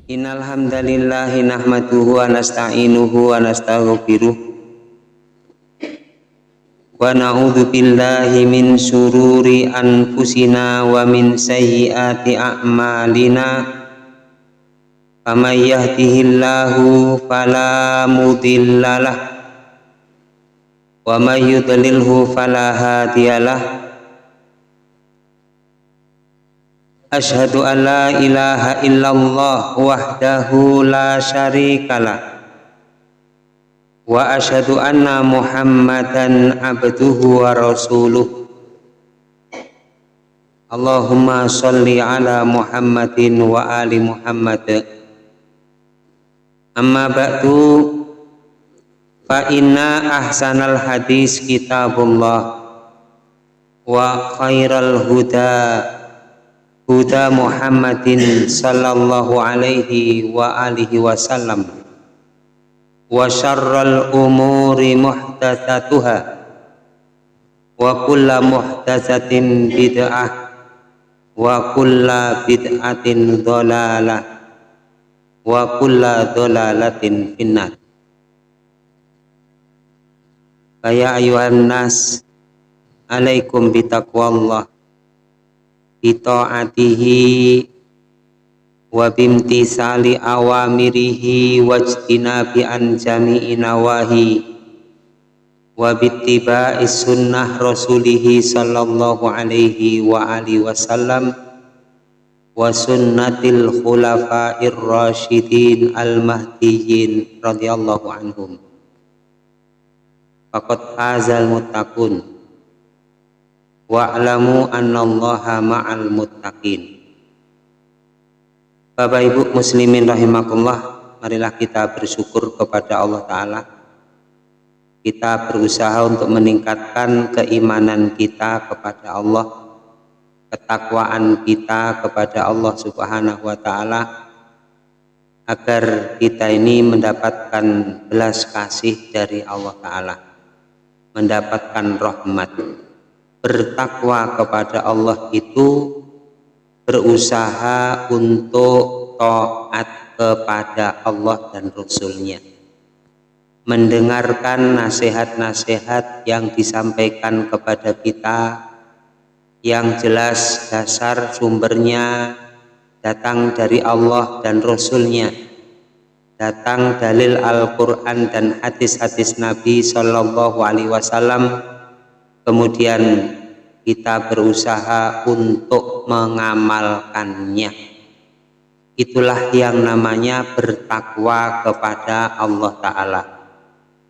Innal hamdalillahi nahmaduhu wa nasta'inuhu wa nastaghfiruh wa na'udzu billahi min syururi anfusina wa min sayyiati a'malina. Faman yahdihillahu fala mudhillalah wa may yudlilhu fala hadiyalah. Asyhadu an la ilaha illallah wahdahu la syarikalah wa asyhadu anna Muhammadan abduhu wa rasuluh. Allahumma sholli ala Muhammadin wa ali Muhammad. Amma ba'du, fa inna ahsanal hadis kitabullah wa khairal huda huda Muhammadin sallallahu alaihi wa alihi wasallam wa syarral umuri muhdatsatuha wa kulla muhdatsatin bid'ah wa kulla bid'atin dhalalah wa kulla dhalalatin finnar. Ya ayuhan nas, alaikum bitaqwallah bita'atihi wa bimtisali awamirihi wajtinabi an jami'i nawahi wa bittiba'i sunnah rasulihi sallallahu alaihi wa alihi wasallam wa sunnatil khulafa'ir rasyidin al-mahdiyyin radhiyallahu anhum. Faqad fazal muttaqun wa'lamu annallaha ma'al muttaqin. Bapak Ibu muslimin rahimakumullah, marilah kita bersyukur kepada Allah Ta'ala. Kita berusaha untuk meningkatkan keimanan kita kepada Allah, ketakwaan kita kepada Allah Subhanahu wa Ta'ala, agar kita ini mendapatkan belas kasih dari Allah Ta'ala, mendapatkan rahmat. Bertakwa kepada Allah itu berusaha untuk taat kepada Allah dan Rasul-Nya, mendengarkan nasihat-nasihat yang disampaikan kepada kita, yang jelas dasar sumbernya datang dari Allah dan Rasul-Nya, datang dalil Al-Quran dan hadis-hadis Nabi Shallallahu Alaihi Wasallam. Kemudian kita berusaha untuk mengamalkannya. Itulah yang namanya bertakwa kepada Allah Ta'ala.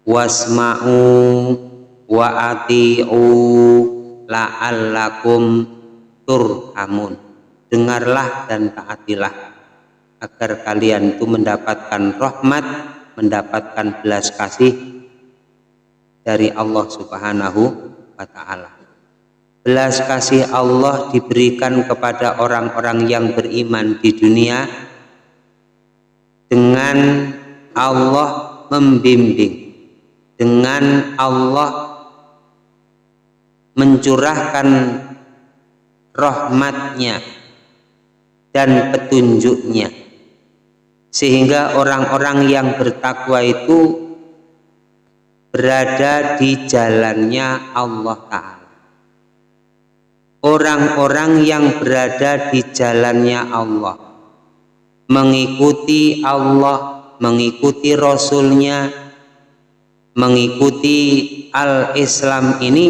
Wasma'u wa ati'u la'allakum turhamun. Dengarlah dan taatilah agar kalian itu mendapatkan rahmat, mendapatkan belas kasih dari Allah Subhanahu wa Ta'ala. Belas kasih Allah diberikan kepada orang-orang yang beriman di dunia dengan Allah membimbing, dengan Allah mencurahkan rahmatnya dan petunjuknya, sehingga orang-orang yang bertakwa itu berada di jalannya Allah Ta'ala. Orang-orang yang berada di jalannya Allah, mengikuti Allah, mengikuti Rasul-Nya, mengikuti Al-Islam ini,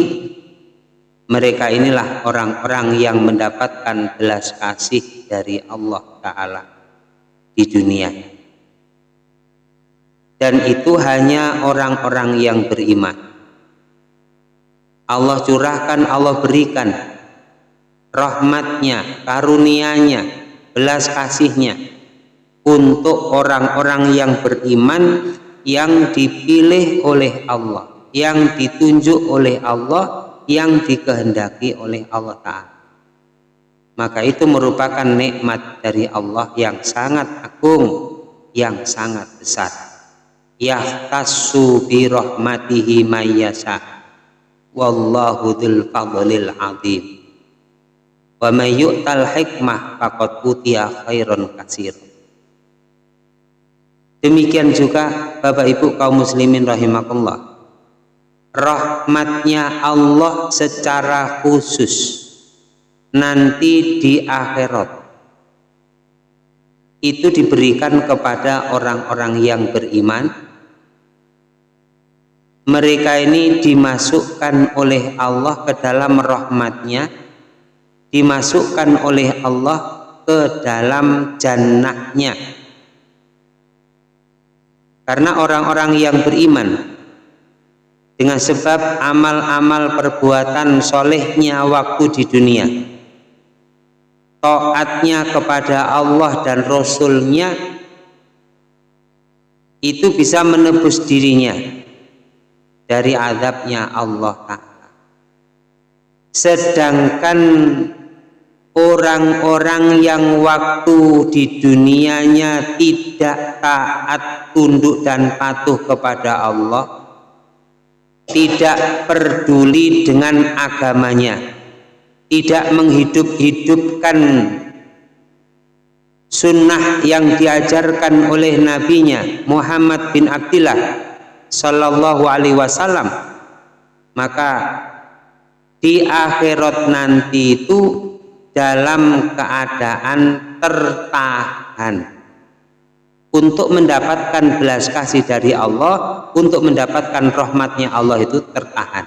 mereka inilah orang-orang yang mendapatkan belas kasih dari Allah Ta'ala di dunia. Dan itu hanya orang-orang yang beriman. Allah curahkan, Allah berikan rahmatnya, karunia-Nya, belas kasihnya untuk orang-orang yang beriman, yang dipilih oleh Allah, yang ditunjuk oleh Allah, yang dikehendaki oleh Allah Ta'ala. Maka itu merupakan nikmat dari Allah yang sangat agung, yang sangat besar. Yahtassu bi rahmatihi may yasha wallahu dzul fadlil azim. Wa may yu'tal hikmah faqad utiya khairan katsir. Demikian juga Bapak Ibu kaum muslimin rahimakumullah, rahmatnya Allah secara khusus nanti di akhirat itu diberikan kepada orang-orang yang beriman. Mereka ini dimasukkan oleh Allah ke dalam rahmatnya, dimasukkan oleh Allah ke dalam jannahnya. Karena orang-orang yang beriman dengan sebab amal-amal perbuatan solehnya waktu di dunia, taatnya kepada Allah dan Rasulnya, itu bisa menebus dirinya dari azabnya Allah Ta'ala. Sedangkan orang-orang yang waktu di dunianya tidak taat, tunduk dan patuh kepada Allah, tidak peduli dengan agamanya, tidak menghidup-hidupkan sunnah yang diajarkan oleh nabinya Muhammad bin Abdillah sallallahu alaihi wasallam, maka di akhirat nanti itu dalam keadaan tertahan untuk mendapatkan belas kasih dari Allah, untuk mendapatkan rahmatnya Allah itu tertahan,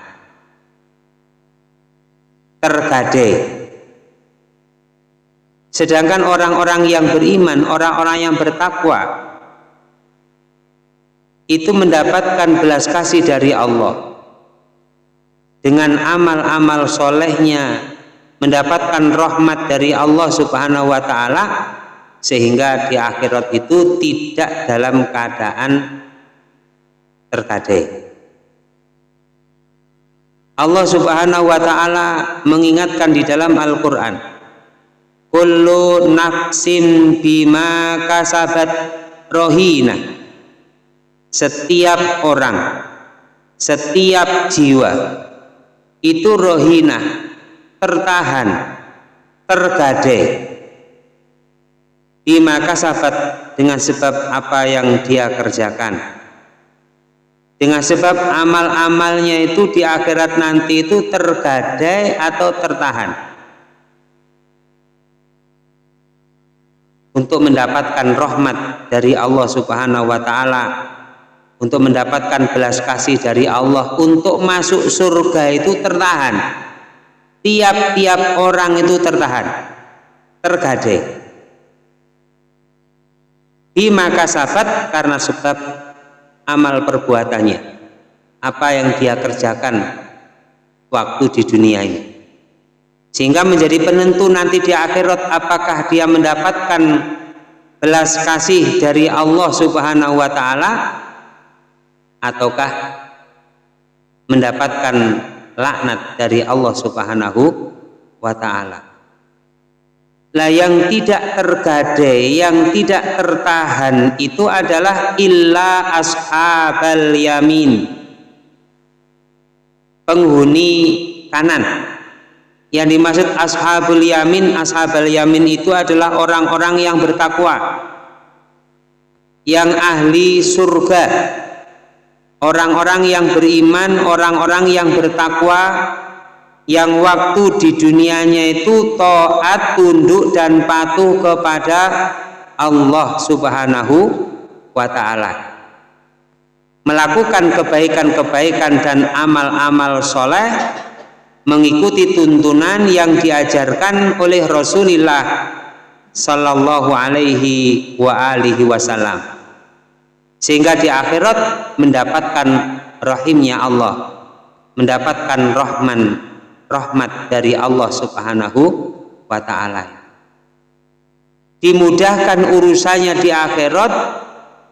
tergadai. Sedangkan orang-orang yang beriman, orang-orang yang bertakwa itu mendapatkan belas kasih dari Allah dengan amal-amal solehnya, mendapatkan rahmat dari Allah Subhanahu wa Ta'ala, sehingga di akhirat itu tidak dalam keadaan tergadai. Allah Subhanahu wa Ta'ala mengingatkan di dalam Al-Quran, kullu nafsin bima kasabat rohina. Setiap orang, setiap jiwa itu rohina, tertahan, tergadai, bima kasabat, dengan sebab apa yang dia kerjakan, dengan sebab amal-amalnya itu di akhirat nanti itu tergadai atau tertahan untuk mendapatkan rahmat dari Allah Subhanahu wa Ta'ala, untuk mendapatkan belas kasih dari Allah, untuk masuk surga itu tertahan. Tiap-tiap orang itu tertahan, tergadai. Bima kasabat, karena sebab amal perbuatannya, apa yang dia kerjakan waktu di dunia ini, sehingga menjadi penentu nanti di akhirat apakah dia mendapatkan belas kasih dari Allah Subhanahu wa Ta'ala ataukah mendapatkan laknat dari Allah Subhanahu wa Ta'ala. Lah yang tidak tergadai, yang tidak tertahan itu adalah illa ashabal yamin, penghuni kanan. Yang dimaksud ashabul yamin, ashabal yamin itu adalah orang-orang yang bertakwa, yang ahli surga, orang-orang yang beriman, orang-orang yang bertakwa, yang waktu di dunianya itu taat, tunduk dan patuh kepada Allah Subhanahu wa Ta'ala, melakukan kebaikan-kebaikan dan amal-amal soleh, mengikuti tuntunan yang diajarkan oleh Rasulullah sallallahu alaihi wa alihi wasallam, sehingga di akhirat mendapatkan rahimnya Allah, mendapatkan rahmat dari Allah Subhanahu wa Ta'ala, dimudahkan urusannya di akhirat,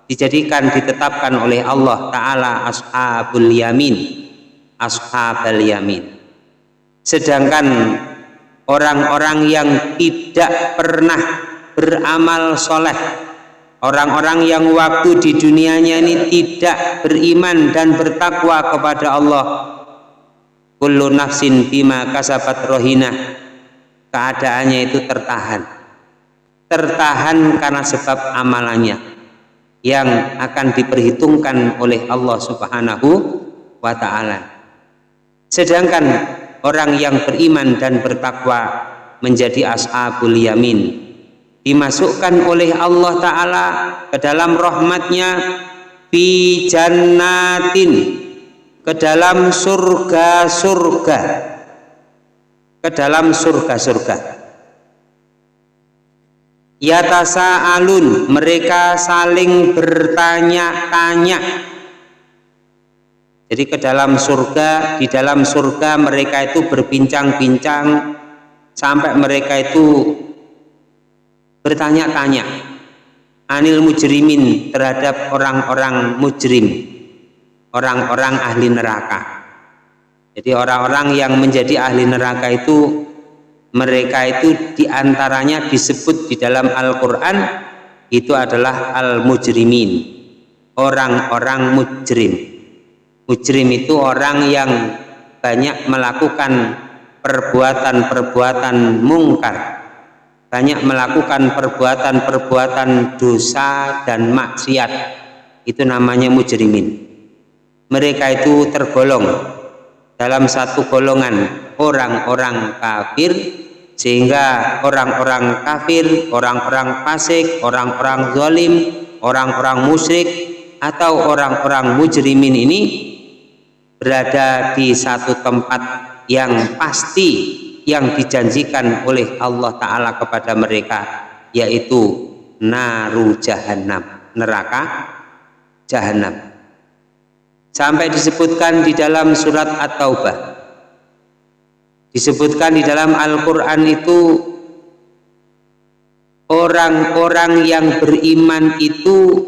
ditetapkan oleh Allah Ta'ala ashabul yamin, ashabul yamin. Sedangkan orang-orang yang tidak pernah beramal soleh, orang-orang yang waktu di dunianya ini tidak beriman dan bertakwa kepada Allah, kullu nafsin bima kasabat rohina, keadaannya itu tertahan karena sebab amalannya, yang akan diperhitungkan oleh Allah Subhanahu wa ta'ala. Sedangkan orang yang beriman dan bertakwa menjadi ashabul yamin, dimasukkan oleh Allah Ta'ala ke dalam rahmatnya fi jannatin, ke dalam surga-surga, ke dalam surga-surga. Yatasa'alun, mereka saling bertanya-tanya. Jadi ke dalam surga, di dalam surga mereka itu berbincang-bincang sampai mereka itu bertanya-tanya anil mujrimin, terhadap orang-orang mujrim, orang-orang ahli neraka. Jadi orang-orang yang menjadi ahli neraka itu, mereka itu diantaranya disebut di dalam Al-Quran itu adalah al-mujrimin, orang-orang mujrim. Mujrim itu orang yang banyak melakukan perbuatan-perbuatan mungkar, banyak melakukan perbuatan-perbuatan dosa dan maksiat, itu namanya mujrimin. Mereka itu tergolong dalam satu golongan orang-orang kafir, sehingga orang-orang kafir, orang-orang fasik, orang-orang zalim, orang-orang musyrik atau orang-orang mujrimin ini berada di satu tempat yang pasti yang dijanjikan oleh Allah Ta'ala kepada mereka, yaitu naru jahannam, neraka jahannam. Sampai disebutkan di dalam surat At-Taubah, disebutkan di dalam Al-Quran itu orang-orang yang beriman itu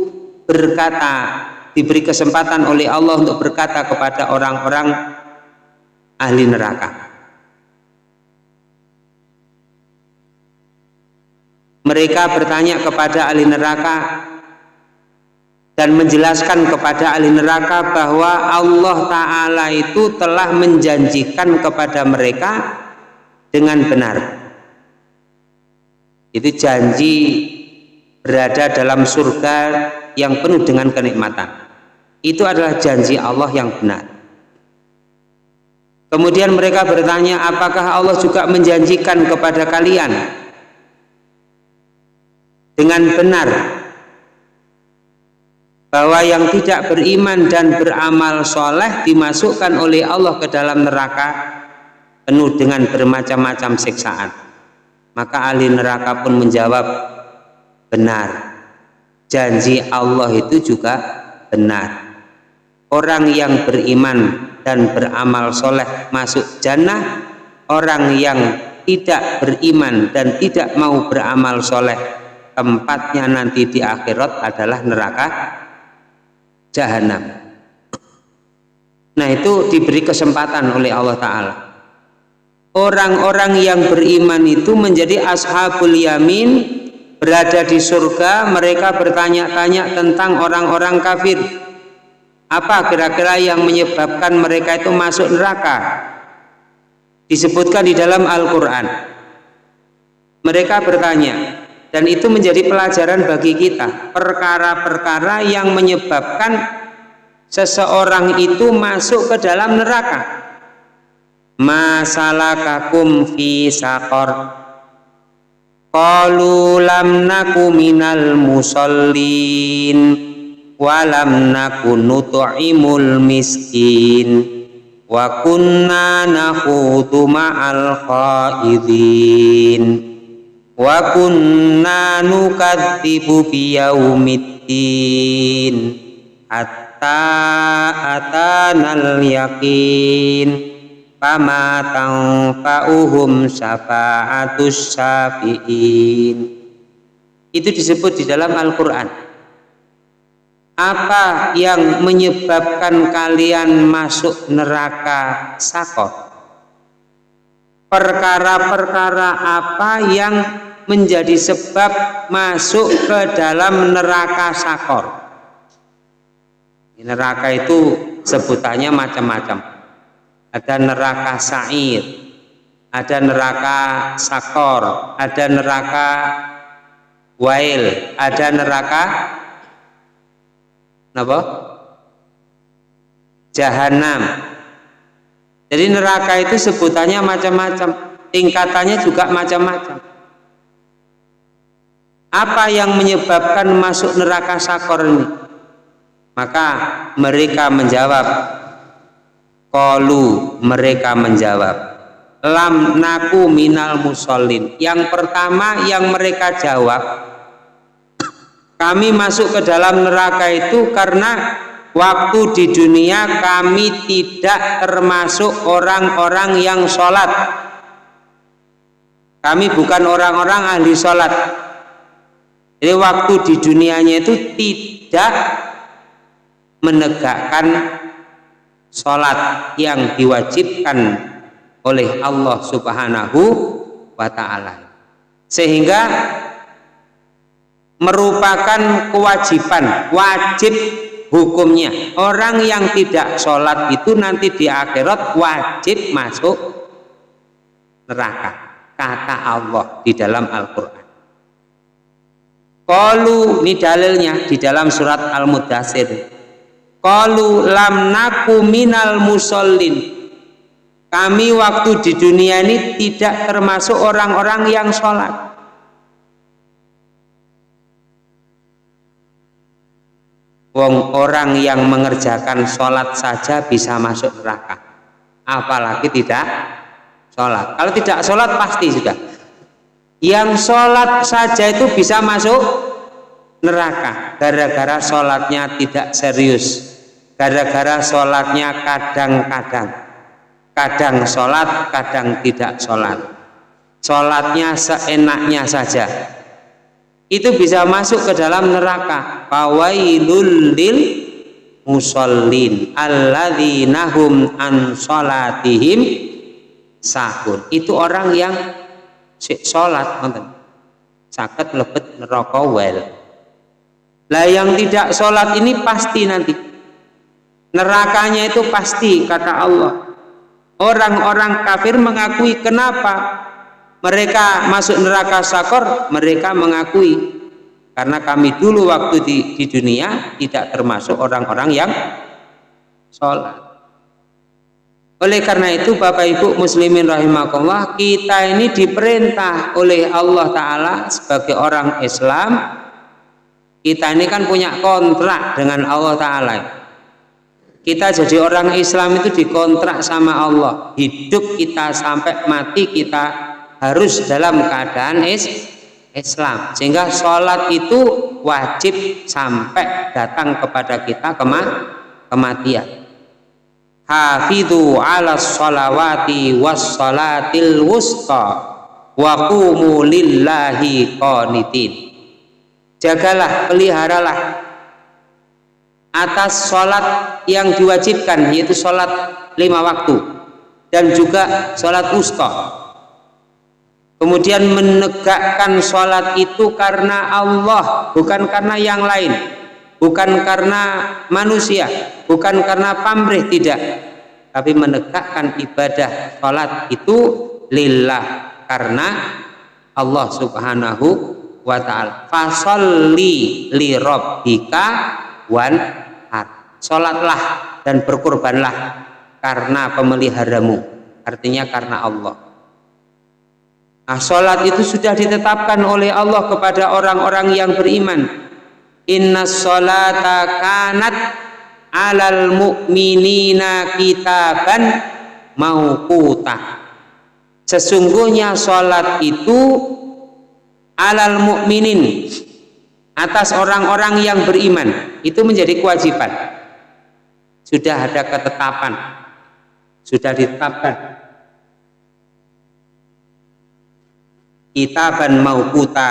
berkata, diberi kesempatan oleh Allah untuk berkata kepada orang-orang ahli neraka. Mereka bertanya kepada ahli neraka dan menjelaskan kepada ahli neraka bahwa Allah Ta'ala itu telah menjanjikan kepada mereka dengan benar. Itu janji berada dalam surga yang penuh dengan kenikmatan. Itu adalah janji Allah yang benar. Kemudian mereka bertanya, apakah Allah juga menjanjikan kepada kalian dengan benar bahwa yang tidak beriman dan beramal soleh dimasukkan oleh Allah ke dalam neraka penuh dengan bermacam-macam siksaan? Maka ahli neraka pun menjawab, benar, janji Allah itu juga benar. Orang yang beriman dan beramal soleh masuk jannah, orang yang tidak beriman dan tidak mau beramal soleh, tempatnya nanti di akhirat adalah neraka jahanam. Nah, itu diberi kesempatan oleh Allah Ta'ala. Orang-orang yang beriman itu menjadi ashabul yamin, berada di surga. Mereka bertanya-tanya tentang orang-orang kafir. Apa kira-kira yang menyebabkan mereka itu masuk neraka? Disebutkan di dalam Al-Quran. Mereka bertanya, dan itu menjadi pelajaran bagi kita, perkara-perkara yang menyebabkan seseorang itu masuk ke dalam neraka. Masalakakum fi saqar, qalu lam naku minal musallin wa lam naku nut'imul miskin wa kunna nakhudu ma'al khaidin wa kunna nukadzibu biyaumiddin hatta atanal yaqin fama tanfa'uhum syafa'atus syafi'in. Itu disebut di dalam Al-Quran. Apa yang menyebabkan kalian masuk neraka sakor? Perkara-perkara apa yang menjadi sebab masuk ke dalam neraka sakor? Neraka itu sebutannya macam-macam. Ada neraka sa'ir, ada neraka sakor, ada neraka wail, ada neraka Napa? Jahanam. Jadi neraka itu sebutannya macam-macam, tingkatannya juga macam-macam. Apa yang menyebabkan masuk neraka sakor ini? Maka mereka menjawab, qalu, mereka menjawab, lam naku minal musallin. Yang pertama yang mereka jawab, kami masuk ke dalam neraka itu karena waktu di dunia kami tidak termasuk orang-orang yang sholat. Kami bukan orang-orang ahli sholat. Jadi waktu di dunianya itu tidak menegakkan sholat yang diwajibkan oleh Allah Subhanahu wa ta'ala, sehingga merupakan kewajiban, wajib hukumnya. Orang yang tidak sholat itu nanti di akhirat wajib masuk neraka, kata Allah di dalam Al-Quran. Qalu, ini dalilnya di dalam surat Al-Mudaththir. Qalu lam naku minal musallin. Kami waktu di dunia ini tidak termasuk orang-orang yang sholat. Wong orang yang mengerjakan sholat saja bisa masuk neraka, apalagi tidak sholat. Kalau tidak sholat pasti sudah. Yang sholat saja itu bisa masuk neraka gara-gara sholatnya tidak serius, gara-gara sholatnya kadang-kadang, kadang sholat, kadang tidak sholat, sholatnya seenaknya saja, itu bisa masuk ke dalam neraka. Fawailul lil musallin alladzina hum an sholatihim sahun. Itu orang yang sholat saged mlebet neraka wel. Lah yang tidak sholat ini pasti nanti nerakanya itu pasti, kata Allah. Orang-orang kafir mengakui. Kenapa mereka masuk neraka sakor? Mereka mengakui karena kami dulu waktu di dunia tidak termasuk orang-orang yang sholat. Oleh karena itu Bapak Ibu muslimin rahimakumullah, kita ini diperintah oleh Allah Ta'ala sebagai orang Islam. Kita ini kan punya kontrak dengan Allah Ta'ala. Kita jadi orang Islam itu dikontrak sama Allah. Hidup kita sampai mati kita harus dalam keadaan Islam, sehingga sholat itu wajib sampai datang kepada kita kematian. Hafidhu ala sholawati was sholatil wusta wa qumu lillahi qanitin. Jagalah, peliharalah atas sholat yang diwajibkan, yaitu sholat 5 waktu dan juga sholat wusta. Kemudian menegakkan sholat itu karena Allah, bukan karena yang lain, bukan karena manusia, bukan karena pamrih, tidak, tapi menegakkan ibadah sholat itu lillah, karena Allah Subhanahu wa ta'ala. Fasolli li rabbika wanhar. Sholatlah dan berkurbanlah karena pemeliharamu, artinya karena Allah. Nah, sholat itu sudah ditetapkan oleh Allah kepada orang-orang yang beriman. Inna sholata kanat alal mu'minina kitaban mauquta. Sesungguhnya sholat itu alal mu'minin, atas orang-orang yang beriman, itu menjadi kewajiban. Sudah ada ketetapan, sudah ditetapkan. Kitaban mauquta,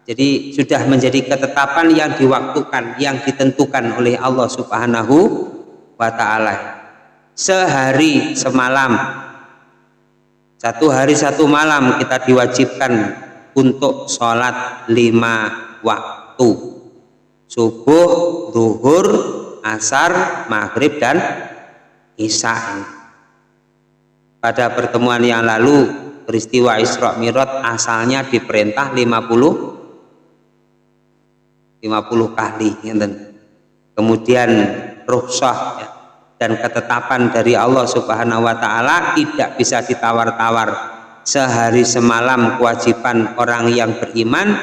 jadi sudah menjadi ketetapan yang diwaktukan, yang ditentukan oleh Allah Subhanahu wa ta'ala. Sehari semalam, 1 hari 1 malam kita diwajibkan untuk sholat 5 waktu: subuh, zuhur, asar, maghrib, dan isya. Pada pertemuan yang lalu, peristiwa Isra Mi'raj asalnya diperintah 50 kali, kemudian rukhsah ya, dan ketetapan dari Allah Subhanahu wa taala, tidak bisa ditawar-tawar. Sehari semalam kewajiban orang yang beriman,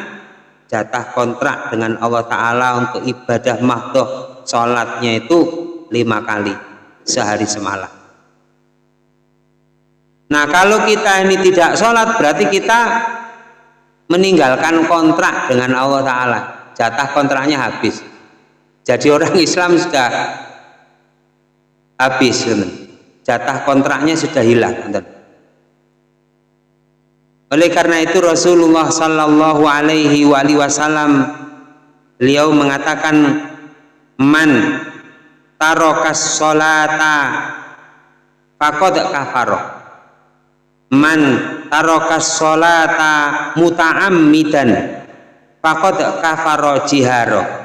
jatah kontrak dengan Allah taala untuk ibadah mahdoh sholatnya itu 5 kali sehari semalam. Nah, kalau kita ini tidak sholat, berarti kita meninggalkan kontrak dengan Allah taala, jatah kontraknya habis. Jadi orang Islam sudah habis, jatah kontraknya sudah hilang. Oleh karena itu Rasulullah Sallallahu Alaihi Wasallam beliau mengatakan, man tarokas sholata faqad kafaro, man tarokas sholata muta'ammidan faqad kafaro jiharo.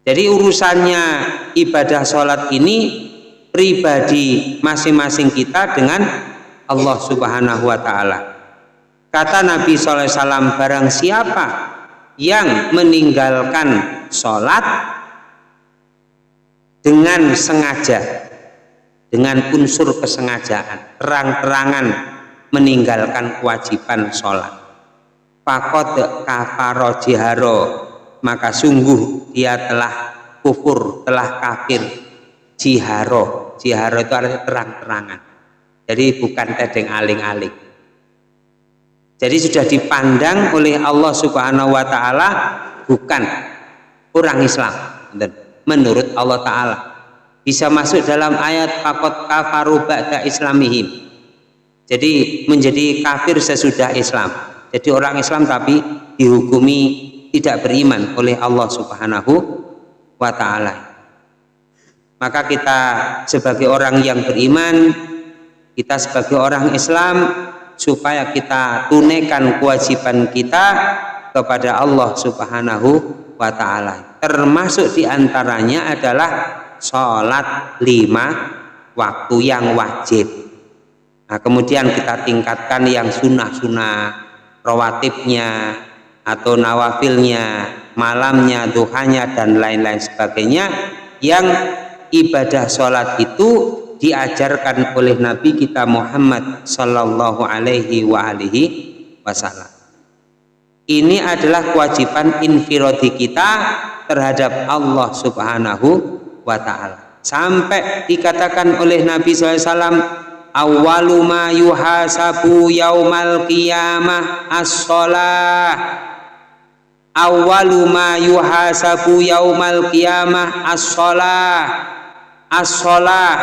Jadi urusannya ibadah sholat ini pribadi masing-masing kita dengan Allah Subhanahu wa taala. Kata Nabi SAW, barang siapa yang meninggalkan sholat dengan sengaja, dengan unsur kesengajaan, terang-terangan meninggalkan kewajiban sholat, faqad kafaro jiharo, maka sungguh dia telah kufur, telah kafir. Jiharo, jiharo itu artinya terang-terangan, jadi bukan tedeng aling-aling. Jadi sudah dipandang oleh Allah Subhanahu wa taala bukan orang Islam menurut Allah taala, bisa masuk dalam ayat faqad kafaru ba'da islamihim, jadi menjadi kafir sesudah Islam. Jadi orang Islam tapi dihukumi tidak beriman oleh Allah Subhanahu wa taala. Maka kita sebagai orang yang beriman, kita sebagai orang Islam, supaya kita tunaikan kewajiban kita kepada Allah Subhanahu wa taala. Termasuk diantaranya adalah sholat 5 waktu yang wajib. Nah, kemudian kita tingkatkan yang sunnah-sunnah, rawatibnya atau nawafilnya, malamnya, duhanya, dan lain-lain sebagainya, yang ibadah sholat itu diajarkan oleh Nabi kita Muhammad Sallallahu Alaihi Wasallam. Ini adalah kewajiban infiradi kita terhadap Allah Subhanahu wa ta'ala, sampai dikatakan oleh Nabi SAW, awwalu ma yuhasabu yaumal qiyamah as-sholah, awwalu ma yuhasabu yaumal qiyamah as-sholah, as-sholah,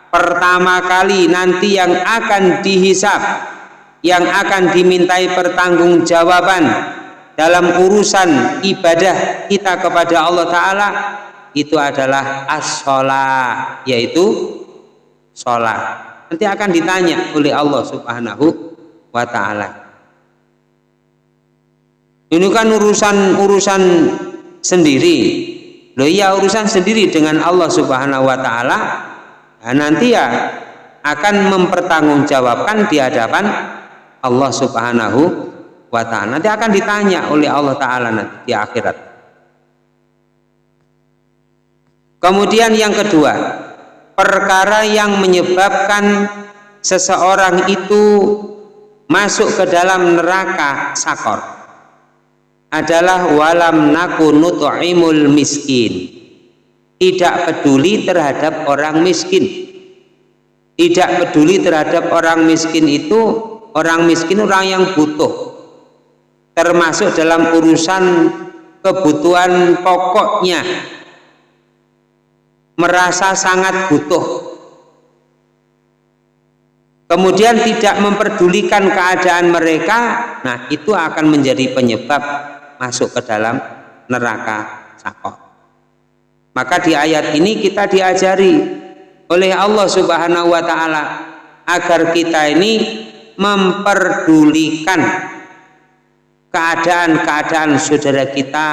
pertama kali nanti yang akan dihisab, yang akan dimintai pertanggungjawaban dalam urusan ibadah kita kepada Allah Ta'ala, itu adalah as-sholah, yaitu sholat. Nanti akan ditanya oleh Allah Subhanahu wa ta'ala. Ini kan urusan sendiri. Loh iya, urusan sendiri dengan Allah Subhanahu wa ta'ala. Nah, nanti ya akan mempertanggungjawabkan di hadapan Allah Subhanahu wa ta'ala. Nanti akan ditanya oleh Allah ta'ala nanti di akhirat. Kemudian yang kedua, perkara yang menyebabkan seseorang itu masuk ke dalam neraka sakor adalah walam naku nut'imul miskin, tidak peduli terhadap orang miskin. Tidak peduli terhadap orang miskin itu, orang miskin orang yang butuh, termasuk dalam urusan kebutuhan pokoknya, merasa sangat butuh, kemudian tidak memperdulikan keadaan mereka. Nah, itu akan menjadi penyebab masuk ke dalam neraka sakor. Maka di ayat ini kita diajari oleh Allah Subhanahu wa ta'ala agar kita ini memperdulikan keadaan-keadaan saudara kita,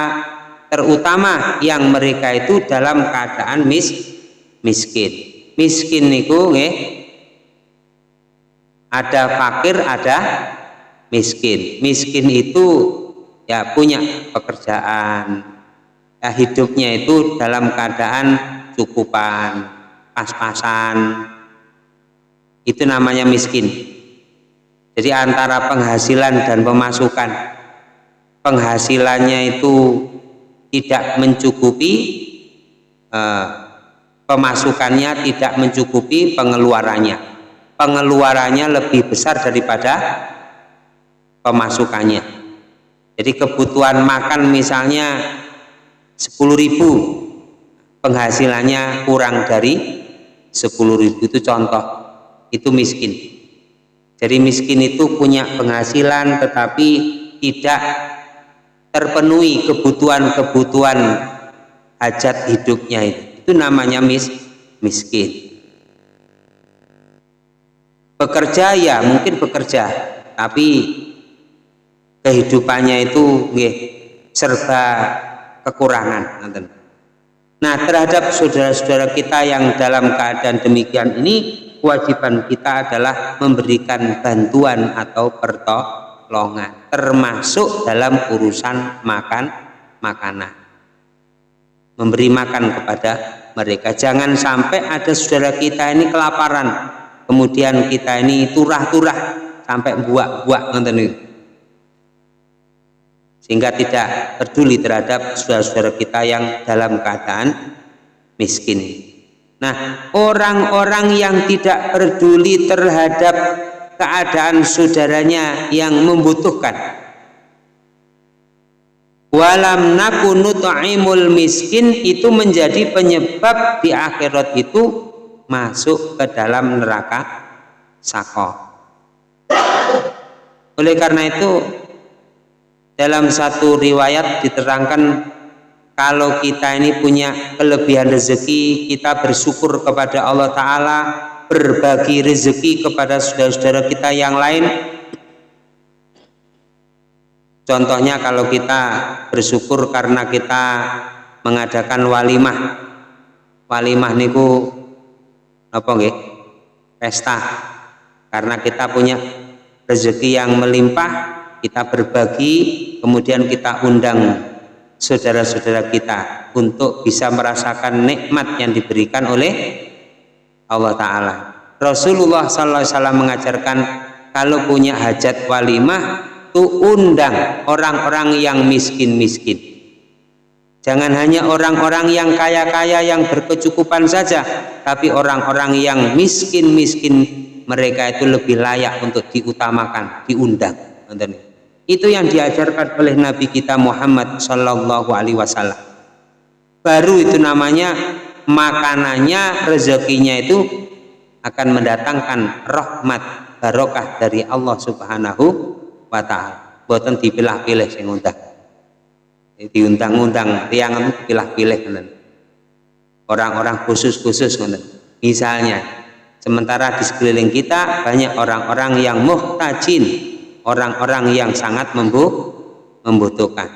terutama yang mereka itu dalam keadaan miskin. Miskin niku nggih, ada fakir, ada miskin. Miskin itu ya punya pekerjaan, hidupnya itu dalam keadaan cukupan, pas-pasan, itu namanya miskin. Jadi antara penghasilan dan pemasukan, penghasilannya itu tidak mencukupi, pemasukannya tidak mencukupi pengeluarannya, pengeluarannya lebih besar daripada pemasukannya. Jadi kebutuhan makan misalnya 10.000, penghasilannya kurang dari 10.000, itu contoh, itu miskin. Jadi miskin itu punya penghasilan tetapi tidak terpenuhi kebutuhan-kebutuhan hajat hidupnya, itu namanya miskin. Bekerja ya mungkin bekerja, tapi kehidupannya itu serba kekurangan. Nah, terhadap saudara-saudara kita yang dalam keadaan demikian ini, kewajiban kita adalah memberikan bantuan atau pertolongan, termasuk dalam urusan makanan, memberi makan kepada mereka. Jangan sampai ada saudara kita ini kelaparan, kemudian kita ini turah-turah sampai buak-buak, sehingga tidak peduli terhadap saudara-saudara kita yang dalam keadaan miskin. Nah, orang-orang yang tidak peduli terhadap keadaan saudaranya yang membutuhkan, walam nakunu ta'imul miskin, itu menjadi penyebab di akhirat itu masuk ke dalam neraka saqar. Oleh karena itu, dalam satu riwayat diterangkan, kalau kita ini punya kelebihan rezeki, kita bersyukur kepada Allah Ta'ala, berbagi rezeki kepada saudara-saudara kita yang lain. Contohnya kalau kita bersyukur karena kita mengadakan walimah niku apa nggih? Pesta. Karena kita punya rezeki yang melimpah, kita berbagi, kemudian kita undang saudara-saudara kita untuk bisa merasakan nikmat yang diberikan oleh Allah Ta'ala. Rasulullah SAW mengajarkan, kalau punya hajat walimah, tuh undang orang-orang yang miskin-miskin. Jangan hanya orang-orang yang kaya-kaya yang berkecukupan saja, tapi orang-orang yang miskin-miskin, mereka itu lebih layak untuk diutamakan, diundang. Itu yang diajarkan oleh Nabi kita Muhammad Sallallahu Alaihi Wasallam. Baru itu namanya makanannya, rezekinya itu akan mendatangkan rahmat barokah dari Allah Subhanahu wa Ta'ala. Boten dipilah-pilih sing undang, diundang-undang tiang dipilah-pilih, orang-orang khusus-khusus. Misalnya, sementara di sekeliling kita banyak orang-orang yang muhtajin, orang-orang yang sangat membutuhkan,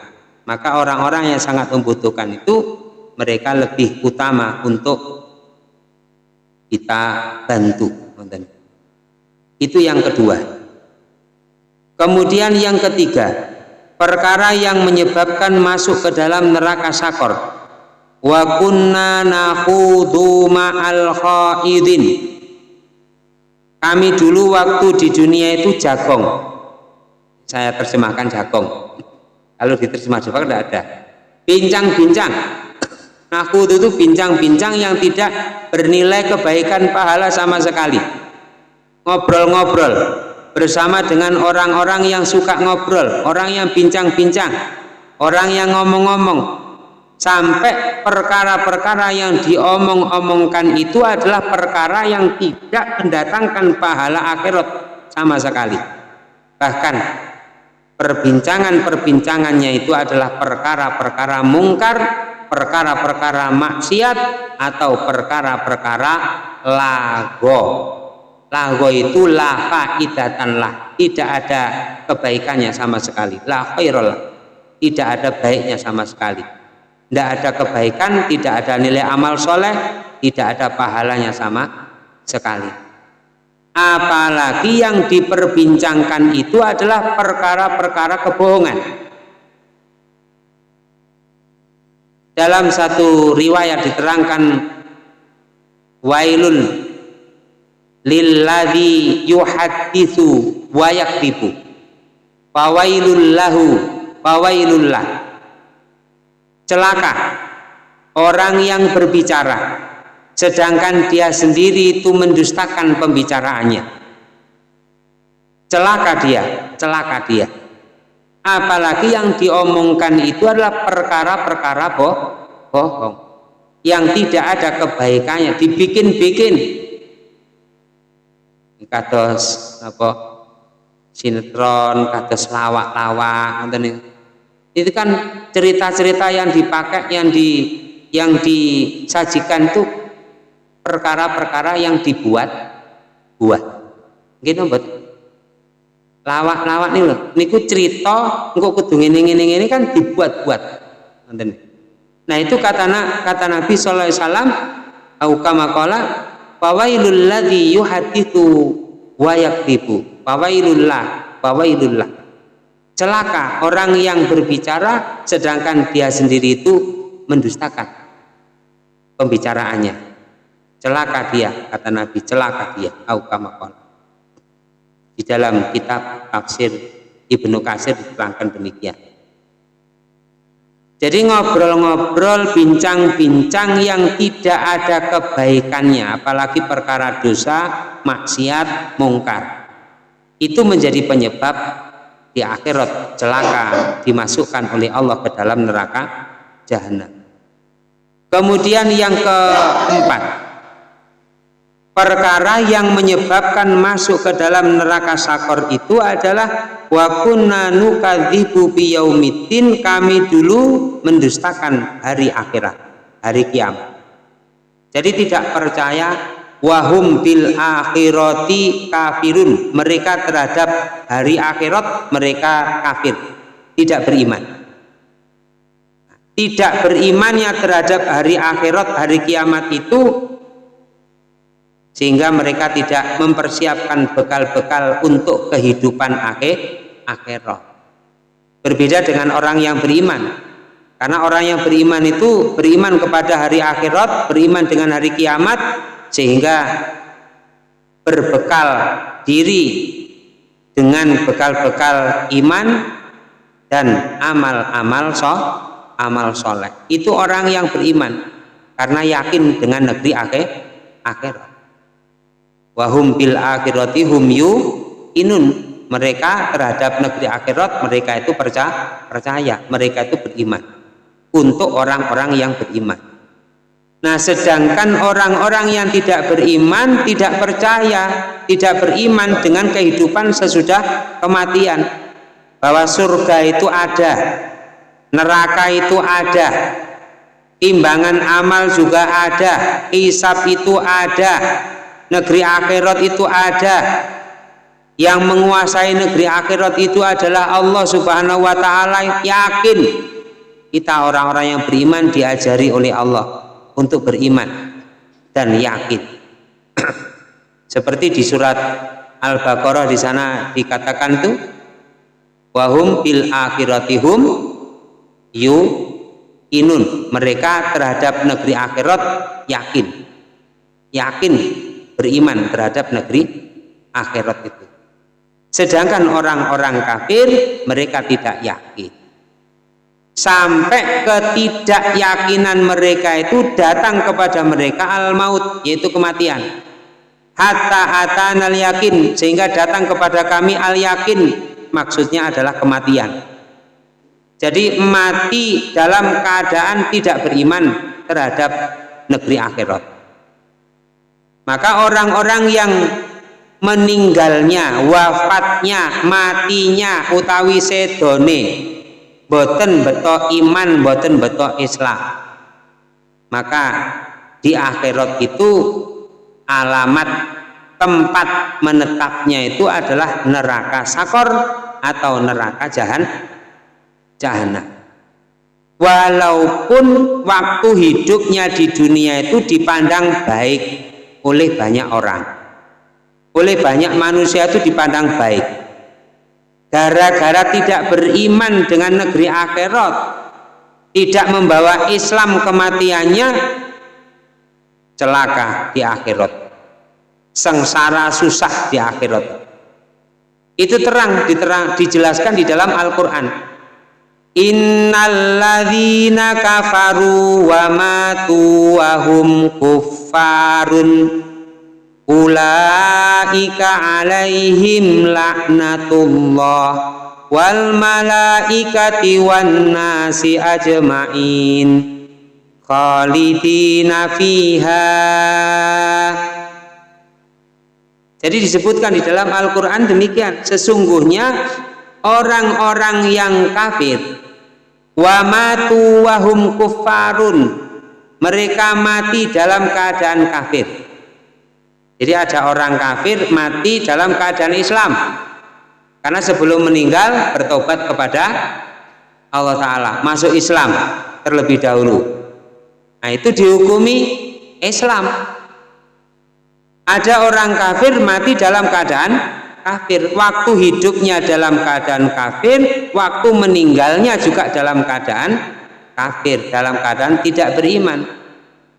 maka orang-orang yang sangat membutuhkan itu mereka lebih utama untuk kita bantu. Itu yang kedua. Kemudian yang ketiga, perkara yang menyebabkan masuk ke dalam neraka saqar. Wa kunna nakhudu ma'al khaidin. Kami dulu waktu di dunia itu jagong. Saya terjemahkan jagong. Kalau diterjemah Jawa tidak ada. Bincang-bincang. Nakhudu itu bincang-bincang yang tidak bernilai kebaikan pahala sama sekali. Ngobrol-ngobrol bersama dengan orang-orang yang suka ngobrol, orang yang bincang-bincang, orang yang ngomong-ngomong, sampai perkara-perkara yang diomong-omongkan itu adalah perkara yang tidak mendatangkan pahala akhirat sama sekali. Bahkan perbincangannya itu adalah perkara-perkara mungkar, perkara-perkara maksiat, atau perkara-perkara lago. Lago itu la faidatan lah, tidak ada kebaikannya sama sekali. La khairul, tidak ada baiknya sama sekali. Tidak ada kebaikan, tidak ada nilai amal soleh, tidak ada pahalanya sama sekali. Apalagi yang diperbincangkan itu adalah perkara-perkara kebohongan. dalam satu riwayat diterangkan wailun lilladzi yuhadditsu wa yaktibu fawailul lahu fawailul lah. Celaka orang yang berbicara sedangkan dia sendiri itu mendustakan pembicaraannya. Celaka dia. Apalagi yang diomongkan itu adalah perkara-perkara bohong yang tidak ada kebaikannya, dibikin-bikin. Kados apa sinetron, kados lawak-lawak, itu kan cerita-cerita yang dipakai, yang disajikan itu perkara-perkara yang dibuat. Gitu betul. Lawak-lawak nih loh, niku cerita engko kudu ngene kan dibuat-buat. Nah itu kata Nabi sallallahu alaihi wasallam, au kama qala fawailul ladzi yuhadditsu wa yaktibu fawailullah. Celaka orang yang berbicara sedangkan dia sendiri itu mendustakan pembicaraannya. Celaka dia, kata Nabi, celaka dia, au kama qala. Di dalam kitab tafsir Ibnu Katsir diterangkan demikian. Jadi ngobrol-ngobrol, bincang-bincang yang tidak ada kebaikannya, apalagi perkara dosa, maksiat, mungkar, itu menjadi penyebab di akhirat celaka, dimasukkan oleh Allah ke dalam neraka jahanam. Kemudian yang keempat, perkara yang menyebabkan masuk ke dalam neraka sakor itu adalah wa kunna nukadzibu biyaumiddin, kami dulu mendustakan hari akhirat, hari kiamat. Jadi tidak percaya, wahum bil akhirati kafirun, mereka terhadap hari akhirat mereka kafir, tidak beriman. Tidak berimannya terhadap hari akhirat, hari kiamat itu, sehingga mereka tidak mempersiapkan bekal-bekal untuk kehidupan akhirat. Berbeda dengan orang yang beriman, karena orang yang beriman itu beriman kepada hari akhirat, beriman dengan hari kiamat, sehingga berbekal diri dengan bekal-bekal iman dan amal soleh. Itu orang yang beriman karena yakin dengan negeri akhirat. Wahum bil akhirati hum yuqinun, mereka terhadap negeri akhirat mereka itu percaya, mereka itu beriman. Untuk orang-orang yang beriman. Nah, sedangkan orang-orang yang tidak beriman, tidak percaya, tidak beriman dengan kehidupan sesudah kematian, bahwa surga itu ada, neraka itu ada, timbangan amal juga ada, hisab itu ada, negeri akhirat itu ada. Yang menguasai negeri akhirat itu adalah Allah Subhanahu wa ta'ala. Yakin kita orang-orang yang beriman diajari oleh Allah untuk beriman dan yakin. Seperti di surat Al-Baqarah di sana dikatakan tuh, wahum bil akhiratihum yuqinun, mereka terhadap negeri akhirat yakin beriman terhadap negeri akhirat itu. Sedangkan orang-orang kafir mereka tidak yakin. Sampai ketidakyakinan mereka itu datang kepada mereka al-maut, yaitu kematian. Hatta atanal yakin, sehingga datang kepada kami al-yakin, maksudnya adalah kematian. Jadi mati dalam keadaan tidak beriman terhadap negeri akhirat. Maka orang-orang yang meninggalnya, wafatnya, matinya utawi sedone boten beto iman, boten beto Islam, maka di akhirat itu alamat tempat menetapnya itu adalah neraka sakor atau neraka jahanam. Walaupun waktu hidupnya di dunia itu dipandang baik oleh banyak orang, oleh banyak manusia itu dipandang baik, gara-gara tidak beriman dengan negeri akhirat, tidak membawa Islam kematiannya, celaka di akhirat, sengsara susah di akhirat. Itu dijelaskan di dalam Al-Quran. Innalladzina kafaru wa matu wa hum kuffarun ulaika alaihim laknatullah wal malaikati wan nasi ajmain khalidina fiha. Jadi disebutkan di dalam Al-Quran demikian, sesungguhnya orang-orang yang kafir wa matu wa hum kuffarun, mereka mati dalam keadaan kafir. Jadi ada orang kafir mati dalam keadaan Islam karena sebelum meninggal bertobat kepada Allah Ta'ala, masuk Islam terlebih dahulu. Nah itu dihukumi Islam. Ada orang kafir mati dalam keadaan kafir, waktu hidupnya dalam keadaan kafir, waktu meninggalnya juga dalam keadaan kafir, dalam keadaan tidak beriman.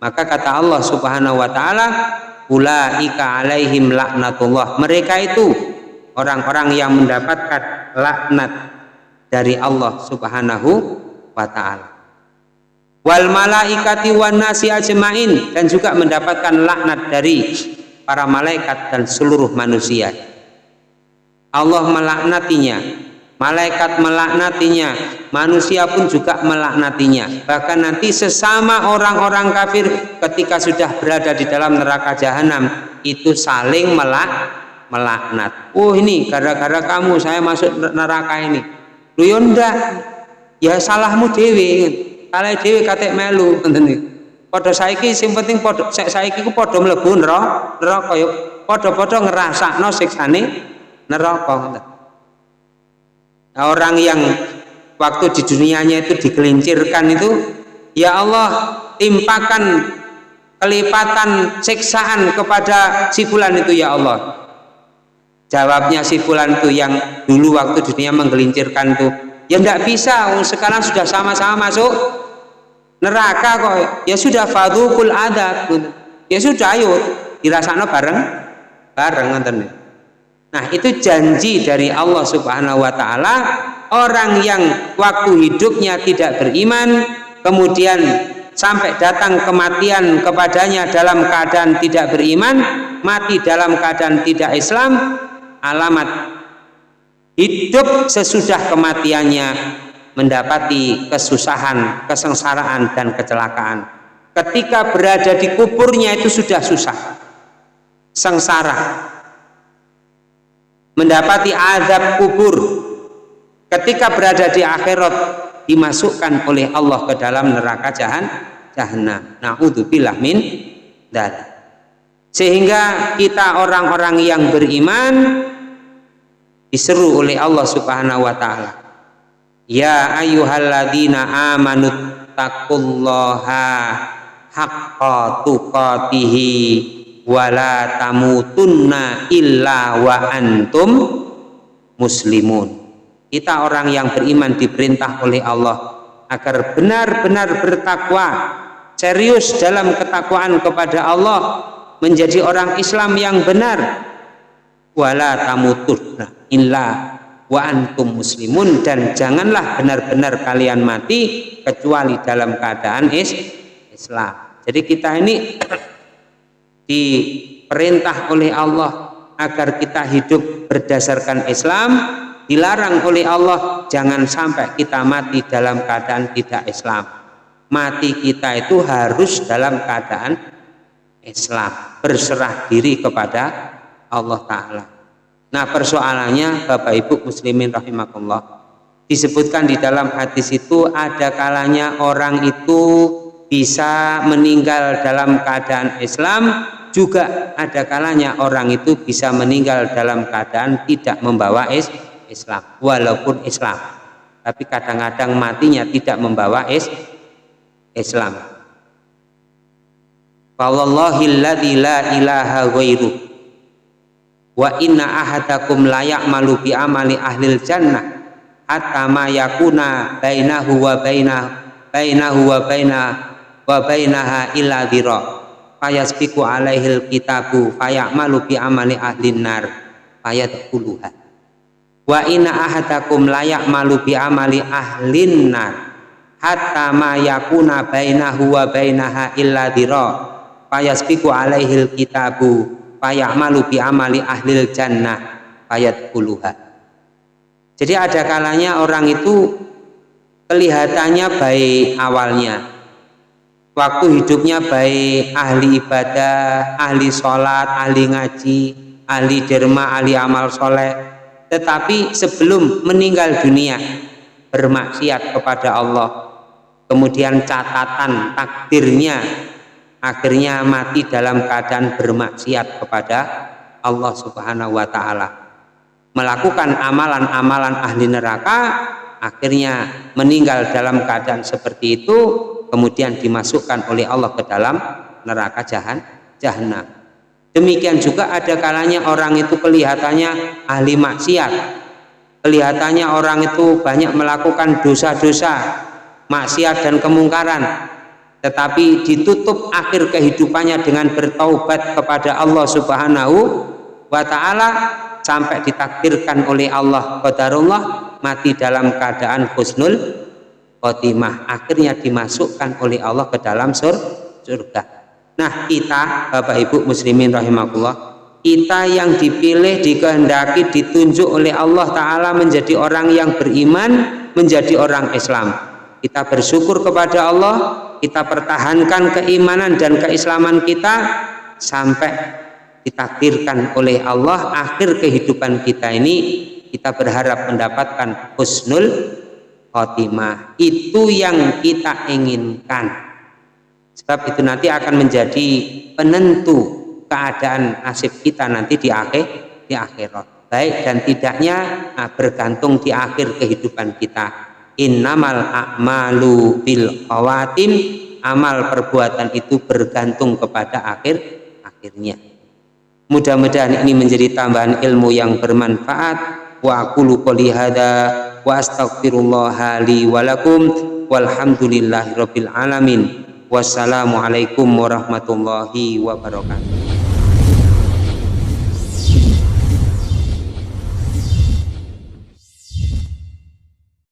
Maka kata Allah Subhanahu wa Ta'ala, ulaika alaihim laknatullah, mereka itu orang-orang yang mendapatkan laknat dari Allah Subhanahu wa Ta'ala. Wal malaikati wan nasi ajmain, dan juga mendapatkan laknat dari para malaikat dan seluruh manusia. Allah melaknatinya, malaikat melaknatinya, manusia pun juga melaknatinya. Bahkan nanti sesama orang-orang kafir ketika sudah berada di dalam neraka jahanam itu saling melaknat. Oh ini gara-gara kamu saya masuk neraka ini. Lu ya ndak, ya salahmu dewe. Salah dewe katek melu ngoten. Padha saiki sing penting padha saiki ku padha mlebu neraka ya padha-padha ngrasakno siksane neraka. Nah, orang yang waktu di dunianya itu digelincirkan itu, ya Allah timpakan kelipatan siksaan kepada si fulan itu ya Allah. Jawabnya si fulan itu yang dulu waktu dunia menggelincirkan itu, ya enggak bisa, sekarang sudah sama-sama masuk neraka kok. Ya sudah fadhukul adab, ya sudah ayo dirasakno bareng ngoten. Nah itu janji dari Allah Subhanahu wa Ta'ala, orang yang waktu hidupnya tidak beriman kemudian sampai datang kematian kepadanya dalam keadaan tidak beriman, mati dalam keadaan tidak Islam, alamat hidup sesudah kematiannya mendapati kesusahan, kesengsaraan dan kecelakaan. Ketika berada di kuburnya itu sudah susah, sengsara, mendapati azab kubur. Ketika berada di akhirat dimasukkan oleh Allah ke dalam neraka jahanam. Na'udzubillah min dzalik. Sehingga kita orang-orang yang beriman diseru oleh Allah Subhanahu wa Ta'ala, ya ayyuhalladzina amanu taqullaha haqqa tuqatihi wala tamutunna illa wa antum muslimun. Kita orang yang beriman diperintah oleh Allah agar benar-benar bertakwa, serius dalam ketakwaan kepada Allah, menjadi orang Islam yang benar. Wala tamutunna illa wa antum muslimun, dan janganlah benar-benar kalian mati kecuali dalam keadaan Islam. Jadi kita ini diperintah oleh Allah agar kita hidup berdasarkan Islam, dilarang oleh Allah jangan sampai kita mati dalam keadaan tidak Islam. Mati kita itu harus dalam keadaan Islam, berserah diri kepada Allah Ta'ala. Nah persoalannya Bapak Ibu muslimin rahimakumullah, disebutkan di dalam hadis itu ada kalanya orang itu bisa meninggal dalam keadaan Islam, juga ada kalanya orang itu bisa meninggal dalam keadaan tidak membawa Islam, walaupun Islam, tapi kadang-kadang matinya tidak membawa Islam. Fawallahilladzi la ilaha ghairuh wa inna ahadakum la ya'malu bi amali ahlil jannah hatta ma yakuna bainahu wa bainahu wa bainaha illa dhira fayasbiqu alaihil kitabu fayamalu bi amali ahlin nar fayadkhuluha wa inna ahadakum layak malu bi amali ahlin nar hatta ma yakuna bainahu wa bainaha illa dhira fayasbiqu alaihil kitabu fayamalu bi amali ahlil jannah fayadkhuluha. Jadi ada kalanya orang itu kelihatannya baik awalnya, waktu hidupnya baik, ahli ibadah, ahli sholat, ahli ngaji, ahli derma, ahli amal soleh, tetapi sebelum meninggal dunia bermaksiat kepada Allah, kemudian catatan takdirnya akhirnya mati dalam keadaan bermaksiat kepada Allah Subhanahu wa Ta'ala, melakukan amalan-amalan ahli neraka, akhirnya meninggal dalam keadaan seperti itu, kemudian dimasukkan oleh Allah ke dalam neraka jahanam. Demikian juga ada kalanya orang itu kelihatannya ahli maksiat, kelihatannya orang itu banyak melakukan dosa-dosa, maksiat dan kemungkaran, tetapi ditutup akhir kehidupannya dengan bertaubat kepada Allah Subhanahu wa Ta'ala, sampai ditakdirkan oleh Allah qadarullah mati dalam keadaan husnul khotimah, akhirnya dimasukkan oleh Allah ke dalam surga. Nah, kita Bapak Ibu muslimin rahimakumullah, kita yang dipilih, dikehendaki, ditunjuk oleh Allah Ta'ala menjadi orang yang beriman, menjadi orang Islam. Kita bersyukur kepada Allah, kita pertahankan keimanan dan keislaman kita sampai ditakdirkan oleh Allah akhir kehidupan kita ini kita berharap mendapatkan husnul khotimah. Itu yang kita inginkan, sebab itu nanti akan menjadi penentu keadaan nasib kita nanti di akhirat, baik dan tidaknya bergantung di akhir kehidupan kita. Innamal a'malu bil khawatim, amal perbuatan itu bergantung kepada akhirnya. Mudah-mudahan ini menjadi tambahan ilmu yang bermanfaat. Wa aqulu qouli hadza wa astaghfirullah li wa lakum walhamdulillahirabbil alamin. Wassalamualaikum warahmatullahi wabarakatuh.